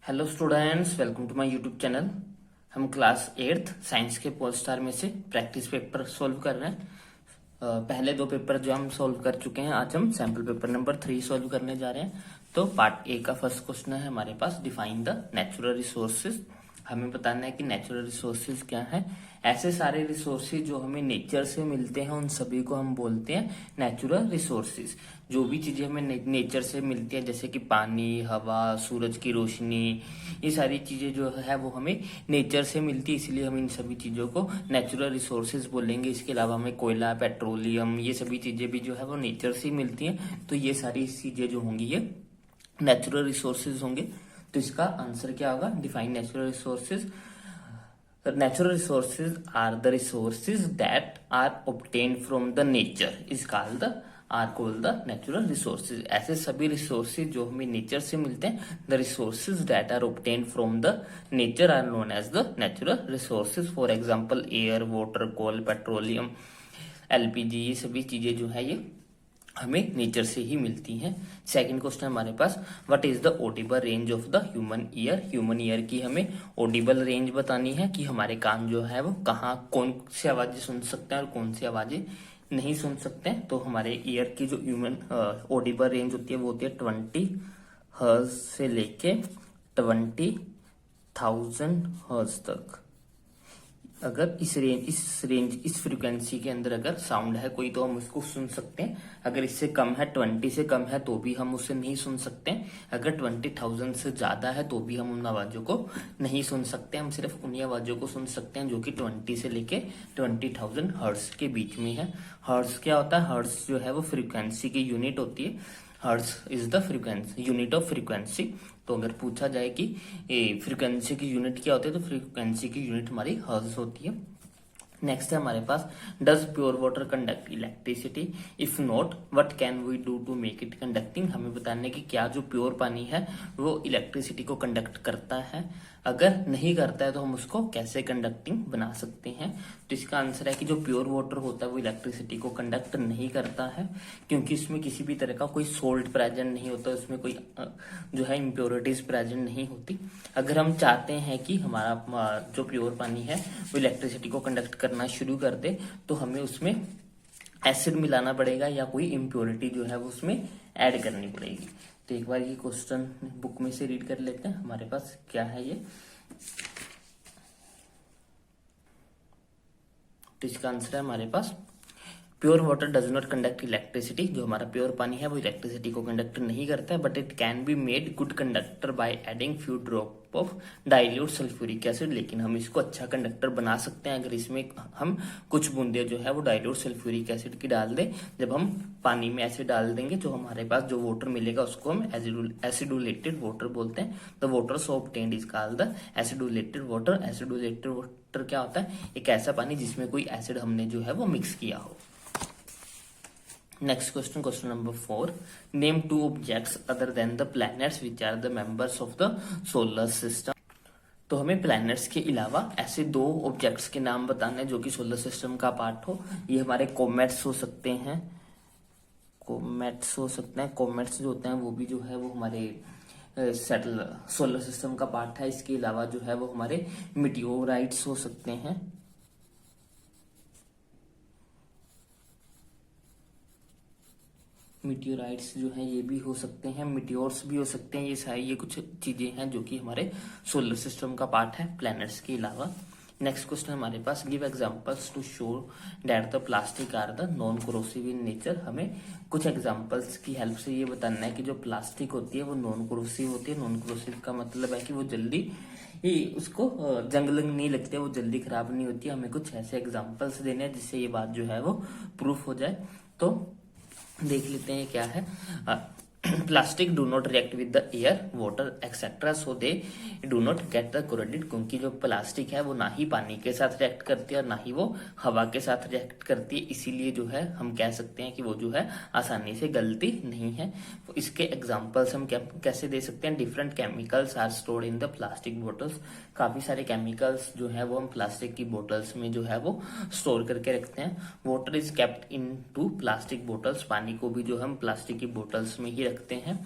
Hello students, welcome to my YouTube channel. हम class 8th science के pole star में से प्रैक्टिस पेपर सॉल्व कर रहे हैं। पहले दो पेपर जो हम सॉल्व कर चुके हैं, आज हम सैंपल पेपर नंबर 3 सॉल्व करने जा रहे हैं। तो पार्ट ए का फर्स्ट क्वेश्चन है हमारे पास, डिफाइन द नेचुरल रिसोर्सेज। हमें बताना है कि नेचुरल रिसोर्सेज क्या है। ऐसे सारे रिसोर्सेज जो हमें नेचर से मिलते हैं उन सभी को हम बोलते हैं नेचुरल रिसोर्सेज। जो भी चीजें हमें नेचर से मिलती है, जैसे कि पानी, हवा, सूरज की रोशनी, ये सारी चीजें जो है वो हमें नेचर से मिलती है, इसलिए हम इन सभी चीजों को नेचुरल रिसोर्सेज बोलेंगे। इसके अलावा हमें कोयला, पेट्रोलियम, ये सभी चीजें भी जो है वो नेचर से ही मिलती हैं। तो ये सारी चीजें जो होंगी ये नेचुरल रिसोर्सेज होंगे। तो इसका आंसर क्या होगा? Define natural resources. Natural resources are the resources that are obtained from the nature is called the natural resources। ऐसे सभी resources जो हमें nature से मिलते हैं, the resources that are obtained from the nature are known as the natural resources। For example, air, water, coal, petroleum, LPG, ये सभी चीजें जो है ये हमें नेचर से ही मिलती हैं। सेकंड क्वेश्चन हमारे पास, what is the audible range of the human ear. Human ear की हमें ऑडिबल रेंज बतानी है कि हमारे कान जो है वो कहाँ कौन सी आवाजें सुन सकते हैं और कौन सी आवाजें नहीं सुन सकते हैं। तो हमारे ईयर की जो ह्यूमन ऑडिबल रेंज होती है वो होती है 20 हर्ज से लेके 20,000 हर्ज तक। अगर इस फ्रीक्वेंसी के अंदर अगर साउंड है कोई तो हम उसको सुन सकते हैं। अगर इससे कम है, 20 से कम है, तो भी हम उसे नहीं सुन सकते हैं। अगर 20,000 से ज्यादा है तो भी हम उन आवाजों को नहीं सुन सकते। हम सिर्फ उन्हीं आवाजों को सुन सकते हैं जो कि 20 से लेके 20,000 हर्ट्ज के बीच में है। हर्ट्ज क्या होता है? हर्ट्ज जो है वो फ्रीक्वेंसी की यूनिट होती है। Hertz is the frequency, unit of frequency. तो अगर पूछा जाए कि फ्रीक्वेंसी की यूनिट क्या होती है, तो फ्रीक्वेंसी की यूनिट हमारी हर्ट्ज होती है। नेक्स्ट है हमारे पास, does pure water conduct electricity, if not what can we do to make it conducting. हमें बताने की क्या जो प्योर पानी है वो इलेक्ट्रिसिटी को कंडक्ट करता है। अगर नहीं करता है तो हम उसको कैसे कंडक्टिंग बना सकते हैं। तो इसका आंसर है कि जो प्योर वाटर होता है वो इलेक्ट्रिसिटी को कंडक्ट नहीं करता है, क्योंकि इसमें किसी भी तरह का कोई सोल्ट प्रेजेंट नहीं होता, उसमें कोई जो है इम्प्योरिटीज प्रेजेंट नहीं होती। अगर हम चाहते हैं कि हमारा जो प्योर पानी है वो इलेक्ट्रिसिटी को कंडक्ट करना शुरू कर दे, तो हमें उसमें एसिड मिलाना पड़ेगा या कोई इम्प्योरिटी जो है वो उसमें ऐड करनी पड़ेगी। तो एक बार ये क्वेश्चन बुक में से रीड कर लेते हैं, हमारे पास क्या है ये। तो इसका आंसर है हमारे पास, pure water does not conduct electricity. जो हमारा प्योर पानी है वो इलेक्ट्रिसिटी को कंडक्ट नहीं करता है, but it can be made good conductor by adding few drop of dilute sulphuric acid. लेकिन हम इसको अच्छा कंडक्टर बना सकते हैं अगर इसमें हम कुछ बूंदे जो है वो डाइल्यूट सल्फ्यूरिक एसिड की डाल दें। जब हम पानी में ऐसे डाल देंगे तो हमारे पास जो वाटर मिलेगा उसको हम एसिडुलेटेड वाटर बोलते हैं। The water so obtained is called the acidulated water. Acidulated water क्या होता है? एक ऐसा पानी जिसमें कोई एसिड हमने जो है वो मिक्स किया हो। Next question, question number 4, name 2 objects other than the planets which are the members of the solar system. तो हमें प्लैनेट्स के अलावा ऐसे 2 ऑब्जेक्ट्स के नाम बताने जो कि सोलर सिस्टम का पार्ट हो। ये हमारे कॉमेट्स हो सकते हैं, कॉमेट्स जो होते हैं वो भी जो है वो हमारे सोलर सिस्टम का पार्ट है। इसके अलावा जो है वो हमारे मिटियोराइट्स हो सकते हैं। मीटियोराइट्स जो हैं ये भी हो सकते हैं, मिटियोर्स भी हो सकते हैं। ये सारी ये कुछ चीजें हैं जो कि हमारे सोलर सिस्टम का पार्ट है प्लैनेट्स के अलावा। नेक्स्ट क्वेश्चन हमारे पास, give examples to show that the plastic are the non corrosive in nature. हमें कुछ एग्जांपल्स की हेल्प से ये बताना है कि जो प्लास्टिक होती है वो नॉन कोरोसिव होती है। नॉन कोरोसिव का मतलब है कि वो जल्दी ही उसको जंग लंग नहीं लगते, वो जल्दी खराब नहीं होती। हमें कुछ ऐसे एग्जाम्पल्स देने हैं जिससे ये बात जो है वो प्रूफ हो जाए। तो देख लेते हैं क्या है। Plastic do not react with the air, water etcetera, so they do not get the corroded. क्योंकि जो प्लास्टिक है वो ना ही पानी के साथ रिएक्ट करती है और ना ही वो हवा के साथ रिएक्ट करती है, इसीलिए जो है हम कह सकते हैं कि वो जो है आसानी से गलती नहीं है। तो इसके एग्जांपल्स हम कैसे दे सकते हैं? Different chemicals are stored in the plastic bottles. काफी सारे केमिकल्स जो है वो हम प्लास्टिक की बोटल्स में जो है वो स्टोर करके रखते हैं। Water is kept into plastic bottles, पानी को भी जो हम प्लास्टिक की बोटल्स में ही रखते हैं।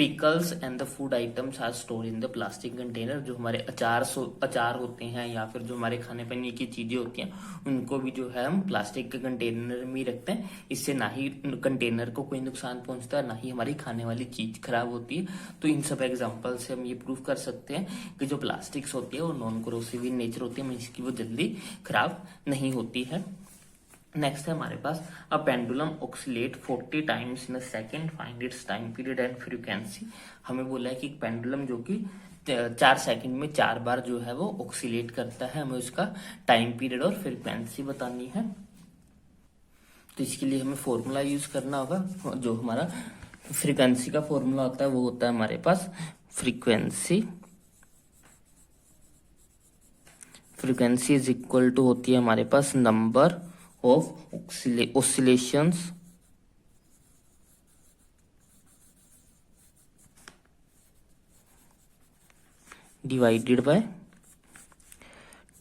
Pickles and the food items are store in the plastic container. जो हमारे अचार होते हैं या फिर जो हमारे खाने पीने की चीजें होती हैं उनको भी जो है हम प्लास्टिक के कंटेनर में ही रखते हैं। इससे ना ही कंटेनर को कोई नुकसान पहुंचता है, ना ही हमारी खाने वाली चीज खराब होती है। तो इन सब एग्जाम्पल से हम ये प्रूव कर सकते हैं कि जो प्लास्टिक्स होती है वो नॉन कोरोसिव इन नेचर होती है, मीन्स की वो जल्दी खराब नहीं होती है। नेक्स्ट है हमारे पास a pendulum oscillate 40 times in a second, find its time period and frequency. हमें बोला है कि एक पेंडुलम जो कि 4 सेकंड में 4 बार जो है वो ऑक्सीलेट करता है, हमें उसका टाइम पीरियड और फ्रीक्वेंसी बतानी है। तो इसके लिए हमें फॉर्मूला यूज करना होगा। जो हमारा फ्रीक्वेंसी का फॉर्मूला होता है वो होता है हमारे पास फ्रीक्वेंसी इज इक्वल टू होती है हमारे पास number of oscillations divided by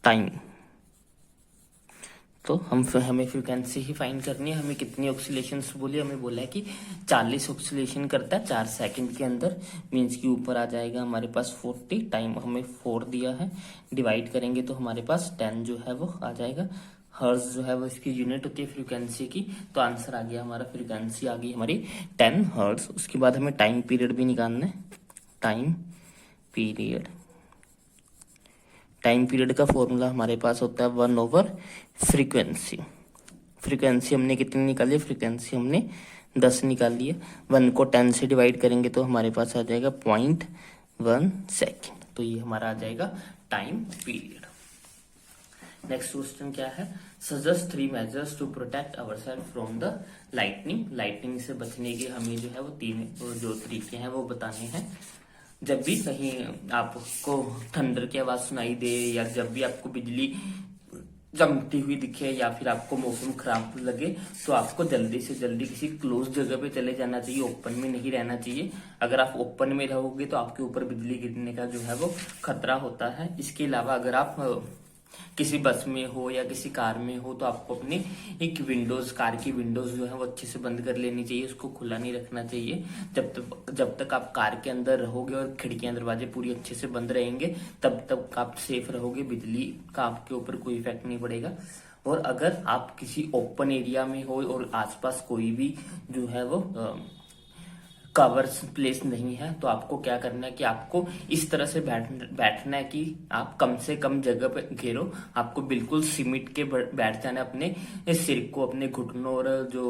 time. तो हमें फ्रीक्वेंसी ही फाइंड करनी है। हमें कितनी ऑक्सीलेशंस बोली, हमें बोला है कि 40 ऑक्सीलेशन करता है 4 सेकंड के अंदर, मीन्स कि ऊपर आ जाएगा हमारे पास 40, टाइम हमें 4 दिया है, डिवाइड करेंगे तो हमारे पास 10 जो है वो आ जाएगा। हर्ज जो है वो इसकी यूनिट होती है फ्रीक्वेंसी की। तो आंसर आ गया हमारा, फ्रीक्वेंसी आ गई हमारी 10 हर्ज। उसके बाद हमें टाइम पीरियड भी निकालना है। टाइम पीरियड का फॉर्मूला हमारे पास होता है 1/फ्रीक्वेंसी। फ्रीक्वेंसी हमने कितनी निकाली है, फ्रीक्वेंसी हमने 10 निकाली है। 1 को 10 से डिवाइड करेंगे तो हमारे पास आ जाएगा 0.1 सेकेंड। तो ये हमारा आ जाएगा टाइम पीरियड। नेक्स्ट क्वेश्चन क्या है, suggest 3 measures to protect ourselves from the lightning. Lightning से बचने के हमें जो है वो 3 जो तरीके हैं वो बताने हैं। जब भी कहीं आपको थंडर की आवाज सुनाई दे, या जब भी आपको बिजली चमकती हुई दिखे, या फिर आपको मौसम खराब लगे, तो आपको जल्दी से जल्दी किसी क्लोज जगह पे चले जाना चाहिए, ओपन में नहीं रहना चाहिए। अगर आप ओपन में रहोगे तो आपके ऊपर बिजली गिरने का जो है वो खतरा होता है। इसके अलावा अगर आप किसी बस में हो या किसी कार में हो तो आपको अपनी एक कार की विंडोज जो है वो अच्छे से बंद कर लेनी चाहिए, उसको खुला नहीं रखना चाहिए। जब तक आप कार के अंदर रहोगे और खिड़कियां दरवाजे पूरी अच्छे से बंद रहेंगे तब तक आप सेफ रहोगे, बिजली का आपके ऊपर कोई इफेक्ट नहीं पड़ेगा। और अगर आप किसी ओपन एरिया में हो और आसपास कोई भी जो है वो कवर प्लेस नहीं है, तो आपको क्या करना है कि आपको इस तरह से बैठना है कि आप कम से कम जगह पे घेरो। आपको बिल्कुल सिमट के बैठ जाना है, अपने सिर को अपने घुटनों और जो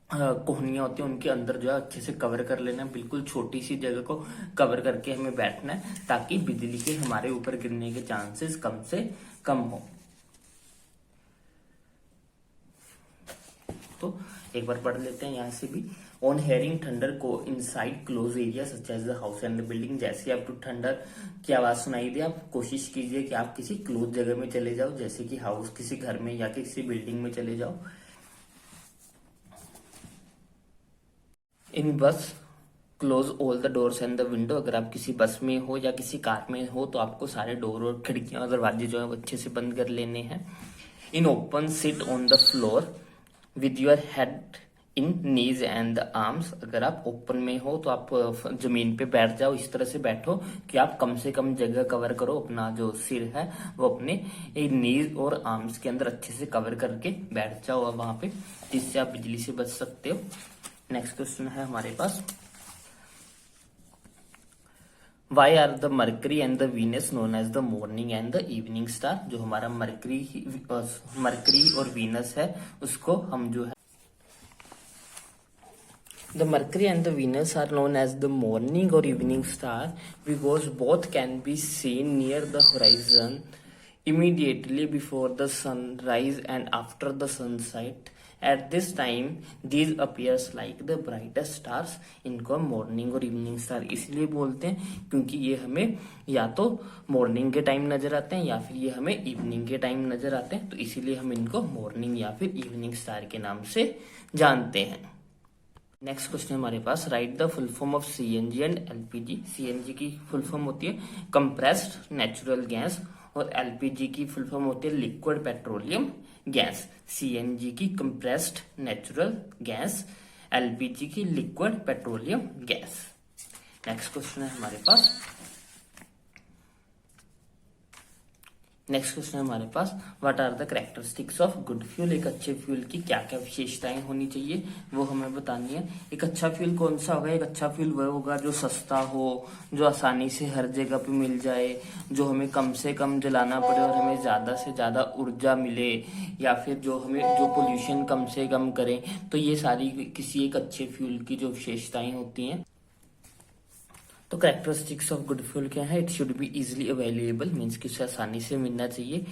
कोहनियां होती है उनके अंदर जो है अच्छे से कवर कर लेना है। बिल्कुल छोटी सी जगह को कवर करके हमें बैठना है ताकि बिजली के हमारे ऊपर गिरने के चांसेस कम से कम हो। तो एक बार पढ़ लेते हैं यहाँ से भी। ऑन हेयरिंग थंडर को inside close area such as the house and the building. जैसे आपको थंडर की आवाज सुनाई दे, आप कोशिश कीजिए कि आप किसी क्लोज जगह में चले जाओ, जैसे कि हाउस, किसी घर में या किसी बिल्डिंग में चले जाओ। इन बस close all the doors and the window. अगर आप किसी बस में हो या किसी कार में हो तो आपको सारे डोर और खिड़कियां और दरवाजे जो है वो अच्छे से बंद कर लेने हैं। In open sit on the floor with your head in knees and arms. अगर आप ओपन में हो तो आप जमीन पे बैठ जाओ, इस तरह से बैठो कि आप कम से कम जगह कवर करो। अपना जो सिर है वो अपने नीज और आर्म्स के अंदर अच्छे से कवर करके बैठ जाओ अब वहां पे, जिससे आप बिजली से बच सकते हो। नेक्स्ट क्वेश्चन है हमारे पास, why are the Mercury and the Venus known as the morning and the evening star. जो हमारा मरकरी और वीनस है उसको हम जो है The Mercury and the Venus are known as the morning or evening star because both can be seen near the horizon immediately before the sunrise and after the sunset. At this time, these appears like the brightest stars. इनको हम morning और evening star इसलिए बोलते हैं क्योंकि ये हमें या तो मॉर्निंग के टाइम नजर आते हैं या फिर ये हमें इवनिंग के टाइम नजर आते हैं। तो इसीलिए हम इनको मॉर्निंग या फिर इवनिंग स्टार के नाम से जानते हैं। नेक्स्ट क्वेश्चन हमारे पास, write the full form of CNG and LPG. CNG की फुल फॉर्म होती है कंप्रेस्ड नेचुरल गैस और एलपीजी की फुल फॉर्म होती है लिक्विड पेट्रोलियम गैस। सीएनजी की कंप्रेस्ड नेचुरल गैस, एलपीजी की liquid petroleum gas. Next question है हमारे पास what are the characteristics of good fuel. एक अच्छे फ्यूल की क्या क्या विशेषताएं होनी चाहिए वो हमें बतानी है। एक अच्छा फ्यूल कौन सा होगा? एक अच्छा फ्यूल वह होगा जो सस्ता हो, जो आसानी से हर जगह पे मिल जाए, जो हमें कम से कम जलाना पड़े और हमें ज्यादा से ज्यादा ऊर्जा मिले, या फिर जो पोल्यूशन कम से कम करे। तो ये सारी किसी एक अच्छे फ्यूल की जो विशेषताएं होती हैं। तो कैरेक्टरिस्टिक्स ऑफ गुड फ्यूल क्या है? It should be easily available, means कि उसे आसानी से मिलना चाहिए।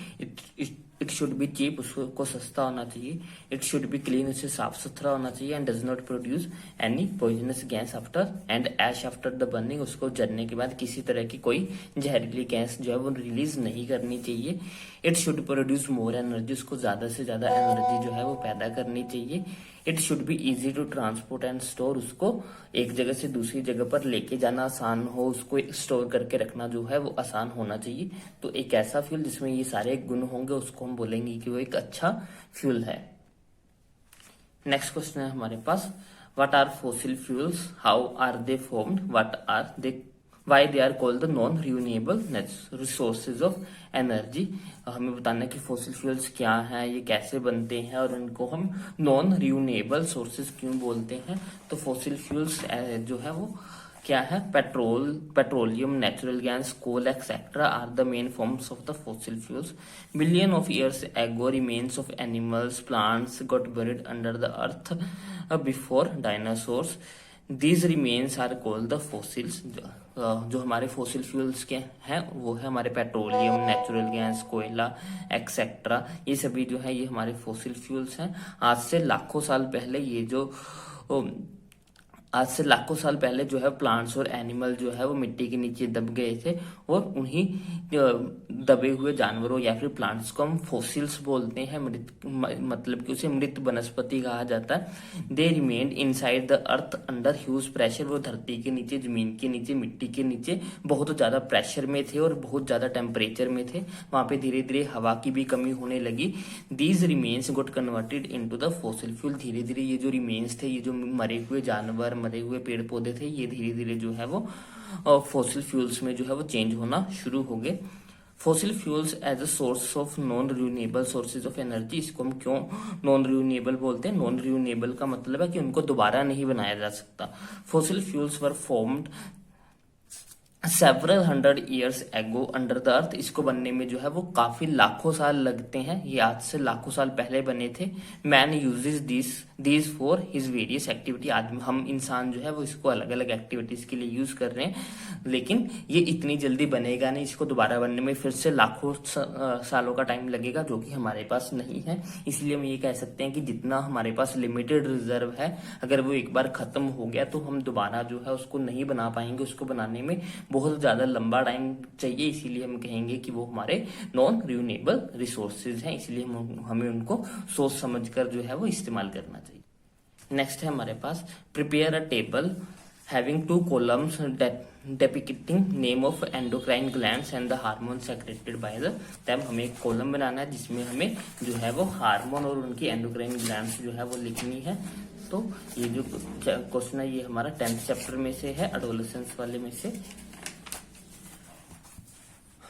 इट शुड बी चीप, उसको सस्ता होना चाहिए। इट शुड बी क्लीन, उसे साफ सुथरा होना चाहिए। And does not produce any poisonous gas after and ash after the burning, उसको जलने के बाद किसी तरह की कोई जहरीली गैस जो है वो रिलीज नहीं करनी चाहिए। It should produce more energy, उसको ज्यादा से ज्यादा एनर्जी जो है वो पैदा करनी चाहिए। It should be easy to transport and store, उसको एक जगह से दूसरी जगह पर लेके जाना आसान हो, उसको स्टोर करके रखना जो है वो आसान होना चाहिए। तो एक ऐसा फ्यूल जिसमें ये सारे गुण होंगे उसको हम बोलेंगे कि वो एक अच्छा फ्यूल है। नेक्स्ट क्वेश्चन है हमारे पास what are fossil fuels, how are they formed, what are they, why they are called the non renewable resources of energy. हमें बताना है कि फॉसिल फ्यूल्स क्या हैं, ये कैसे बनते हैं और इनको हम नॉन रिन्यूएबल सोर्सेज क्यों बोलते हैं। तो फॉसिल फ्यूल्स जो है वो क्या है? Petroleum, natural gas, coal etcetera are the main forms of the fossil fuels. Billion of years ago remains of animals plants got buried under the earth before dinosaurs. These remains are called the fossils. जो हमारे fossil fuels के हैं वो है हमारे petroleum, natural gas, कोयला etcetera, ये सभी जो है ये हमारे फॉसिल फ्यूल्स हैं। आज से लाखों साल पहले जो है प्लांट्स और एनिमल जो है वो मिट्टी के नीचे दब गए थे, और उन्हीं दबे हुए जानवरों या फिर प्लांट्स को हम फॉसिल्स बोलते हैं। मतलब कि उसे मृत वनस्पति कहा जाता है। They remained inside the earth under huge pressure, वो धरती के नीचे, जमीन के नीचे, मिट्टी के नीचे बहुत ज्यादा प्रेशर में थे और बहुत ज्यादा टेम्परेचर में थे। वहां पे धीरे धीरे हवा की भी कमी होने लगी। These remains got converted into the fossil fuel. धीरे धीरे ये जो रिमेन्स थे, ये जो मरे हुए जानवर, मरे हुए पेड़ पौधे थे, ये धीरे धीरे जो है वो फॉसिल फ्यूल्स में जो है वो चेंज होना शुरू हो गए। Fossil fuels as a source of non renewable sources of energy. इसको हम क्यों नॉन रिन्यूएबल बोलते हैं? नॉन रिन्यूएबल का मतलब है कि उनको दोबारा नहीं बनाया जा सकता। Fossil fuels were formed several hundred years ago under the अर्थ। इसको बनने में जो है वो काफी लाखों साल लगते हैं। ये आज से लाखों साल पहले बने थे। Man uses these for his various activity. आज हम इंसान जो है वो इसको अलग अलग एक्टिविटीज के लिए यूज कर रहे हैं, लेकिन ये इतनी जल्दी बनेगा नहीं। इसको दोबारा बनने में फिर से लाखों सालों का टाइम लगेगा, जो कि हमारे पास नहीं है। इसलिए हम ये कह सकते हैं कि जितना हमारे पास लिमिटेड रिजर्व है, अगर वो एक बार खत्म हो गया तो हम दोबारा जो है उसको नहीं बना पाएंगे। उसको बनाने में बहुत ज्यादा लंबा टाइम चाहिए। इसीलिए हम कहेंगे कि वो हमारे नॉन रिन्यूएबल रिसोर्सेज हैं। इसलिए हमें उनको सोच समझकर जो है वो इस्तेमाल करना चाहिए। नेक्स्ट है हमारे पास prepare a table having 2 columns depicting name of endocrine glands and the hormones secreted by the them। हमें एक कॉलम बनाना है जिसमें हमें जो है वो हार्मोन और उनकी एंडोक्राइन ग्लैंड्स जो है वो लिखनी है। तो ये जो क्वेश्चन है ये हमारा 10th चैप्टर में से है, एडोलेसेंस वाले में से।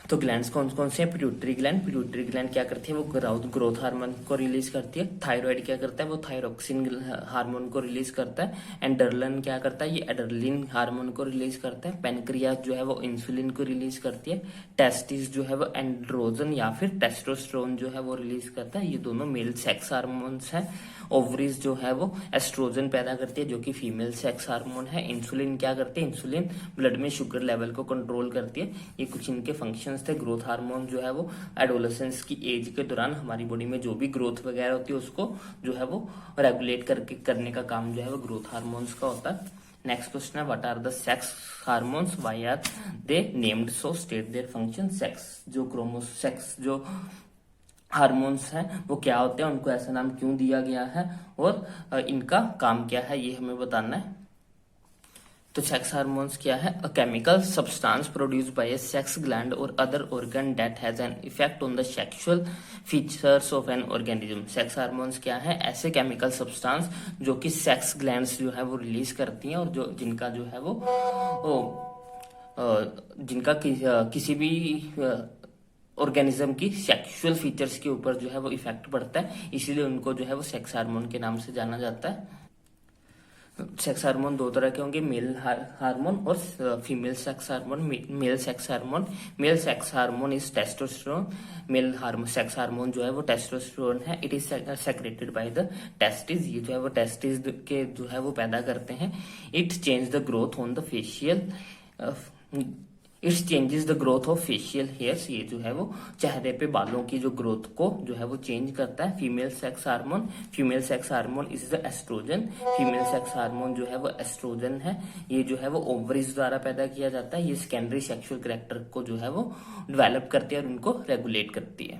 तो ग्लैंड्स कौन कौन से हैं? पिट्यूटरी ग्लैंड क्या करती है? वो ग्रोथ हार्मोन को रिलीज करती है। थायराइड क्या करता है? वो थायरोक्सिन हार्मोन को रिलीज करता है। एंडरलन क्या करता है? ये एडरलिन हार्मोन को रिलीज करता है। पेनक्रियास जो है वो इंसुलिन को रिलीज करती है। टेस्टिस जो है वो एंड्रोजन या फिर टेस्टोस्टेरोन जो है वो रिलीज करता है। ये दोनों मेल सेक्स हार्मोन्स हैं। ओवरीज जो है वो एस्ट्रोजन पैदा करती है, जो कि फीमेल सेक्स हार्मोन है। इंसुलिन क्या करती है? इंसुलिन ब्लड में शुगर लेवल को कंट्रोल करती है। ये कुछ इनके फंक्शन थे। ग्रोथ हार्मोन जो है वो एडोलेसेंस की एज के दौरान हमारी बॉडी में जो भी ग्रोथ वगैरह होती है उसको जो है वो रेगुलेट करने का काम जो है वो ग्रोथ हार्मोन्स का होता है। नेक्स्ट क्वेश्चन है what are the sex hormones, why are they named so, state their function. Sex जो हार्मोन्स हैं वो क्या होते हैं, उनको ऐसा नाम क्यों दिया गया है और इनका काम क्या है, ये हमें बताना है। तो सेक्स हार्मोन्स क्या है? A chemical substance produced by a sex gland और other organ that has an effect on the sexual features of an organism. Sex hormones क्या है? ऐसे केमिकल सब्सटेंस जो कि सेक्स ग्लैंड्स जो है वो रिलीज करती हैं और जो जिनका जो है जिनका किसी भी ऑर्गेनिज्म की सेक्सुअल फीचर्स के ऊपर जो है वो इफेक्ट पड़ता है, इसीलिए उनको जो है वो सेक्स हार्मोन के नाम से जाना जाता है। सेक्स हार्मोन दो तरह के होंगे, मेल हार्मोन और female sex hormone. Male sex hormone is testosterone. Male sex hormone जो है वो टेस्टोस्टेरोन है। It is secreted by the testis. ये जो है वो टेस्टिस के जो है वो पैदा करते हैं। It change the growth on the facial it's changes the growth of facial hairs. ये जो है वो चेहरे पे बालों की जो ग्रोथ को जो है वो चेंज करता है। Female sex hormone is the estrogen. Female sex hormone जो है वो एस्ट्रोजन है। ये जो है वो ओवरीज द्वारा पैदा किया जाता है। ये सेकेंडरी सेक्सुअल कैरेक्टर को जो है वो डेवलप करती है और उनको रेगुलेट करती है।